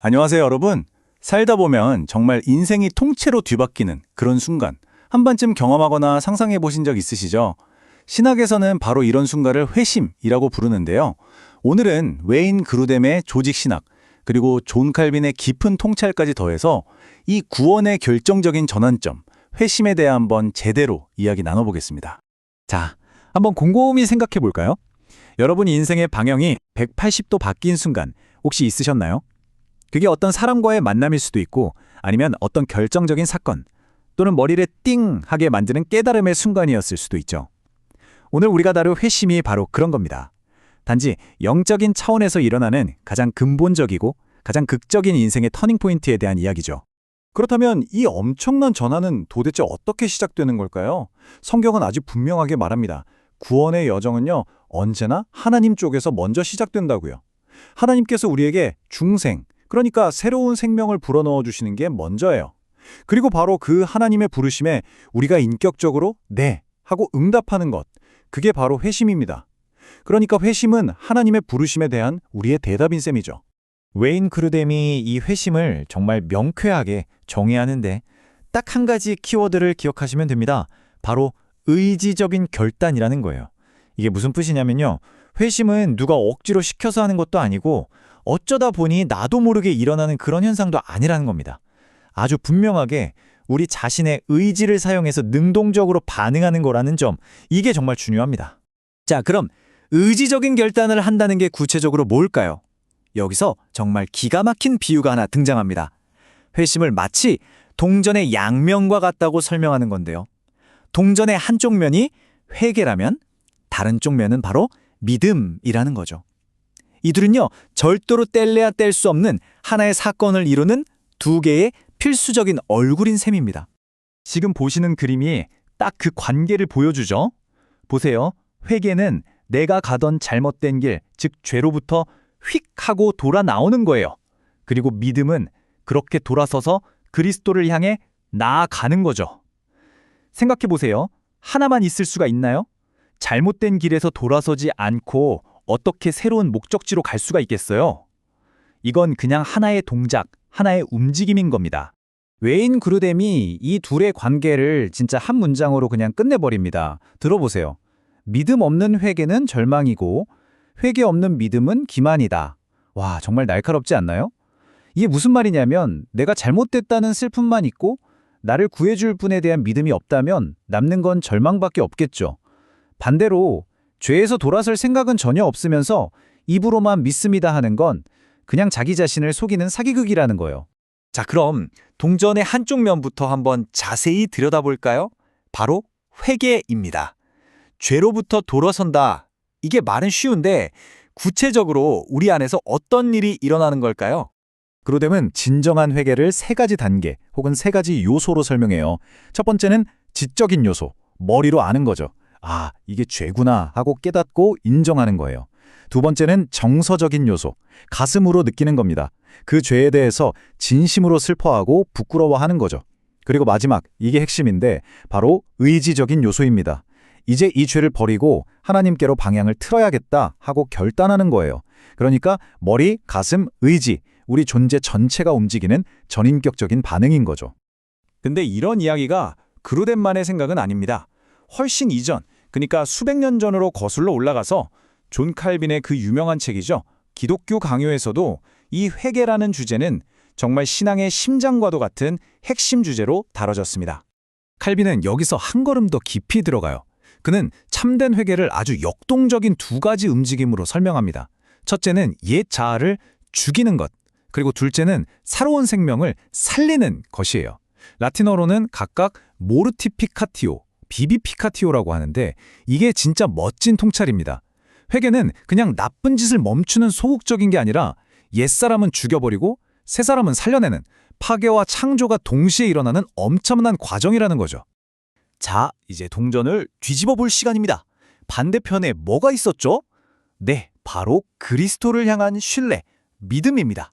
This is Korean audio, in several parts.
안녕하세요, 여러분. 살다 보면 정말 인생이 통째로 뒤바뀌는 그런 순간, 한 번쯤 경험하거나 상상해 보신 적 있으시죠? 신학에서는 바로 이런 순간을 회심이라고 부르는데요. 오늘은 웨인 그루뎀의 조직 신학, 그리고 존 칼빈의 깊은 통찰까지 더해서 이 구원의 결정적인 전환점, 회심에 대해 한번 제대로 이야기 나눠보겠습니다. 자, 한번 곰곰이 생각해 볼까요? 여러분 인생의 방향이 180도 바뀐 순간 혹시 있으셨나요? 그게 어떤 사람과의 만남일 수도 있고 아니면 어떤 결정적인 사건 또는 머리를 띵 하게 만드는 깨달음의 순간이었을 수도 있죠. 오늘 우리가 다룰 회심이 바로 그런 겁니다. 단지 영적인 차원에서 일어나는 가장 근본적이고 가장 극적인 인생의 터닝포인트에 대한 이야기죠. 그렇다면 이 엄청난 전환은 도대체 어떻게 시작되는 걸까요? 성경은 아주 분명하게 말합니다. 구원의 여정은요, 언제나 하나님 쪽에서 먼저 시작된다고요. 하나님께서 우리에게 중생, 그러니까 새로운 생명을 불어넣어 주시는 게 먼저예요. 그리고 바로 그 하나님의 부르심에 우리가 인격적으로 네 하고 응답하는 것, 그게 바로 회심입니다. 그러니까 회심은 하나님의 부르심에 대한 우리의 대답인 셈이죠. 웨인 그루뎀이 이 회심을 정말 명쾌하게 정의하는데 딱 한 가지 키워드를 기억하시면 됩니다. 바로 의지적인 결단이라는 거예요. 이게 무슨 뜻이냐면요. 회심은 누가 억지로 시켜서 하는 것도 아니고 어쩌다 보니 나도 모르게 일어나는 그런 현상도 아니라는 겁니다. 아주 분명하게 우리 자신의 의지를 사용해서 능동적으로 반응하는 거라는 점, 이게 정말 중요합니다. 자, 그럼 의지적인 결단을 한다는 게 구체적으로 뭘까요? 여기서 정말 기가 막힌 비유가 하나 등장합니다. 회심을 마치 동전의 양면과 같다고 설명하는 건데요. 동전의 한쪽 면이 회개라면 다른 쪽 면은 바로 믿음이라는 거죠. 이 둘은요, 절대로 뗄래야 뗄 수 없는 하나의 사건을 이루는 두 개의 필수적인 얼굴인 셈입니다. 지금 보시는 그림이 딱 그 관계를 보여주죠. 보세요. 회개는 내가 가던 잘못된 길, 즉 죄로부터 휙 하고 돌아 나오는 거예요. 그리고 믿음은 그렇게 돌아서서 그리스도를 향해 나아가는 거죠. 생각해 보세요. 하나만 있을 수가 있나요? 잘못된 길에서 돌아서지 않고 어떻게 새로운 목적지로 갈 수가 있겠어요? 이건 그냥 하나의 동작, 하나의 움직임인 겁니다. 웨인 그루뎀이 이 둘의 관계를 진짜 한 문장으로 그냥 끝내버립니다. 들어보세요. 믿음 없는 회개는 절망이고 회개 없는 믿음은 기만이다. 와, 정말 날카롭지 않나요? 이게 무슨 말이냐면 내가 잘못됐다는 슬픔만 있고 나를 구해줄 분에 대한 믿음이 없다면 남는 건 절망밖에 없겠죠. 반대로 죄에서 돌아설 생각은 전혀 없으면서 입으로만 믿습니다 하는 건 그냥 자기 자신을 속이는 사기극이라는 거예요. 자, 그럼 동전의 한쪽 면부터 한번 자세히 들여다볼까요? 바로 회개입니다. 죄로부터 돌아선다. 이게 말은 쉬운데 구체적으로 우리 안에서 어떤 일이 일어나는 걸까요? 그루뎀은 진정한 회개를 세 가지 단계 혹은 세 가지 요소로 설명해요. 첫 번째는 지적인 요소, 머리로 아는 거죠. 아, 이게 죄구나 하고 깨닫고 인정하는 거예요. 두 번째는 정서적인 요소, 가슴으로 느끼는 겁니다. 그 죄에 대해서 진심으로 슬퍼하고 부끄러워하는 거죠. 그리고 마지막, 이게 핵심인데 바로 의지적인 요소입니다. 이제 이 죄를 버리고 하나님께로 방향을 틀어야겠다 하고 결단하는 거예요. 그러니까 머리, 가슴, 의지, 우리 존재 전체가 움직이는 전인격적인 반응인 거죠. 근데 이런 이야기가 그루뎀만의 생각은 아닙니다. 훨씬 이전, 그러니까 수백 년 전으로 거슬러 올라가서 존 칼빈의 그 유명한 책이죠. 기독교 강요에서도 이 회개라는 주제는 정말 신앙의 심장과도 같은 핵심 주제로 다뤄졌습니다. 칼빈은 여기서 한 걸음 더 깊이 들어가요. 그는 참된 회개를 아주 역동적인 두 가지 움직임으로 설명합니다. 첫째는 옛 자아를 죽이는 것, 그리고 둘째는 새로운 생명을 살리는 것이에요. 라틴어로는 각각 모르티피카티오, 비비피카티오라고 하는데 이게 진짜 멋진 통찰입니다. 회개는 그냥 나쁜 짓을 멈추는 소극적인 게 아니라 옛사람은 죽여버리고 새사람은 살려내는 파괴와 창조가 동시에 일어나는 엄청난 과정이라는 거죠. 자, 이제 동전을 뒤집어 볼 시간입니다. 반대편에 뭐가 있었죠? 네, 바로 그리스도를 향한 신뢰, 믿음입니다.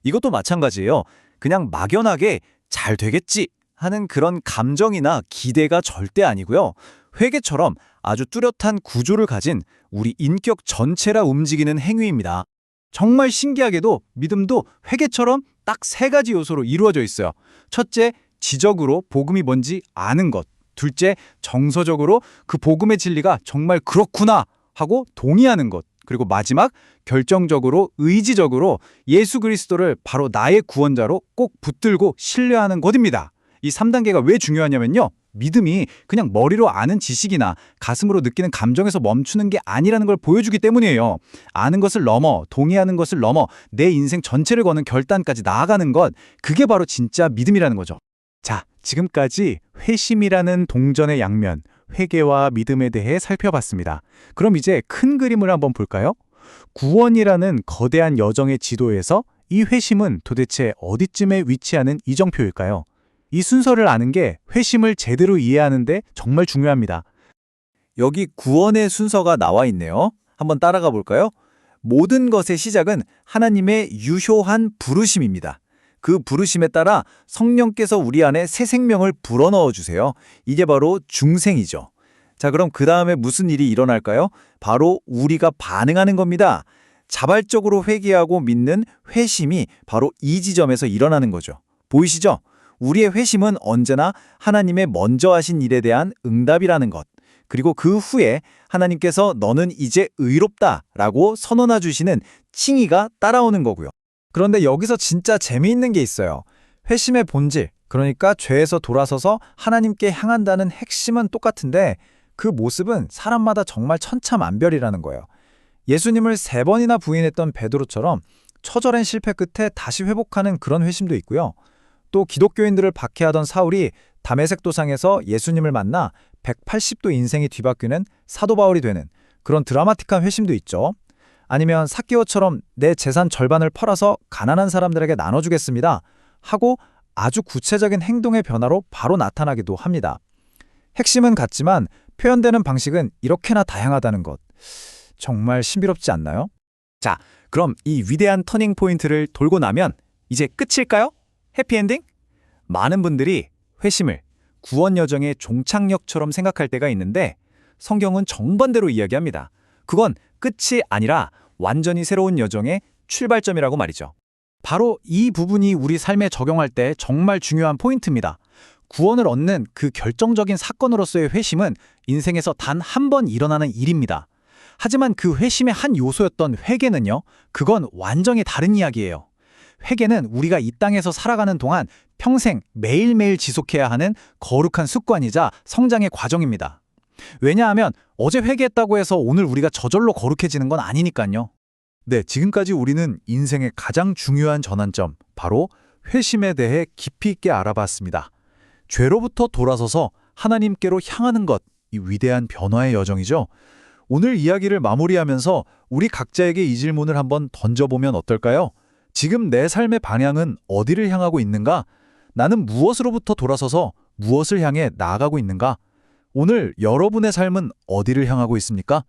이것도 마찬가지예요. 그냥 막연하게 잘 되겠지 하는 그런 감정이나 기대가 절대 아니고요. 회개처럼 아주 뚜렷한 구조를 가진 우리 인격 전체라 움직이는 행위입니다. 정말 신기하게도 믿음도 회개처럼 딱 세 가지 요소로 이루어져 있어요. 첫째, 지적으로 복음이 뭔지 아는 것. 둘째, 정서적으로 그 복음의 진리가 정말 그렇구나 하고 동의하는 것. 그리고 마지막, 결정적으로 의지적으로 예수 그리스도를 바로 나의 구원자로 꼭 붙들고 신뢰하는 것입니다. 이 3단계가 왜 중요하냐면요. 믿음이 그냥 머리로 아는 지식이나 가슴으로 느끼는 감정에서 멈추는 게 아니라는 걸 보여주기 때문이에요. 아는 것을 넘어, 동의하는 것을 넘어 내 인생 전체를 거는 결단까지 나아가는 것, 그게 바로 진짜 믿음이라는 거죠. 자, 지금까지 회심이라는 동전의 양면, 회개와 믿음에 대해 살펴봤습니다. 그럼 이제 큰 그림을 한번 볼까요? 구원이라는 거대한 여정의 지도에서 이 회심은 도대체 어디쯤에 위치하는 이정표일까요? 이 순서를 아는 게 회심을 제대로 이해하는데 정말 중요합니다. 여기 구원의 순서가 나와 있네요. 한번 따라가 볼까요? 모든 것의 시작은 하나님의 유효한 부르심입니다. 그 부르심에 따라 성령께서 우리 안에 새 생명을 불어넣어 주세요. 이게 바로 중생이죠. 자, 그럼 그 다음에 무슨 일이 일어날까요? 바로 우리가 반응하는 겁니다. 자발적으로 회개하고 믿는 회심이 바로 이 지점에서 일어나는 거죠. 보이시죠? 우리의 회심은 언제나 하나님의 먼저 하신 일에 대한 응답이라는 것. 그리고 그 후에 하나님께서 너는 이제 의롭다라고 선언해 주시는 칭의가 따라오는 거고요. 그런데 여기서 진짜 재미있는 게 있어요. 회심의 본질, 그러니까 죄에서 돌아서서 하나님께 향한다는 핵심은 똑같은데 그 모습은 사람마다 정말 천차만별이라는 거예요. 예수님을 3번이나 부인했던 베드로처럼 처절한 실패 끝에 다시 회복하는 그런 회심도 있고요. 또 기독교인들을 박해하던 사울이 다메섹 도상에서 예수님을 만나 180도 인생이 뒤바뀌는 사도 바울이 되는 그런 드라마틱한 회심도 있죠. 아니면 삭개오처럼 내 재산 절반을 팔아서 가난한 사람들에게 나눠주겠습니다 하고 아주 구체적인 행동의 변화로 바로 나타나기도 합니다. 핵심은 같지만 표현되는 방식은 이렇게나 다양하다는 것. 정말 신비롭지 않나요? 자, 그럼 이 위대한 터닝 포인트를 돌고 나면 이제 끝일까요? 해피엔딩? 많은 분들이 회심을 구원 여정의 종착역처럼 생각할 때가 있는데 성경은 정반대로 이야기합니다. 그건 끝이 아니라 완전히 새로운 여정의 출발점이라고 말이죠. 바로 이 부분이 우리 삶에 적용할 때 정말 중요한 포인트입니다. 구원을 얻는 그 결정적인 사건으로서의 회심은 인생에서 단 한 번 일어나는 일입니다. 하지만 그 회심의 한 요소였던 회개는요, 그건 완전히 다른 이야기예요. 회개는 우리가 이 땅에서 살아가는 동안 평생 매일매일 지속해야 하는 거룩한 습관이자 성장의 과정입니다. 왜냐하면 어제 회개했다고 해서 오늘 우리가 저절로 거룩해지는 건 아니니까요. 네, 지금까지 우리는 인생의 가장 중요한 전환점, 바로 회심에 대해 깊이 있게 알아봤습니다. 죄로부터 돌아서서 하나님께로 향하는 것, 이 위대한 변화의 여정이죠. 오늘 이야기를 마무리하면서 우리 각자에게 이 질문을 한번 던져보면 어떨까요? 지금 내 삶의 방향은 어디를 향하고 있는가? 나는 무엇으로부터 돌아서서 무엇을 향해 나아가고 있는가? 오늘 여러분의 삶은 어디를 향하고 있습니까?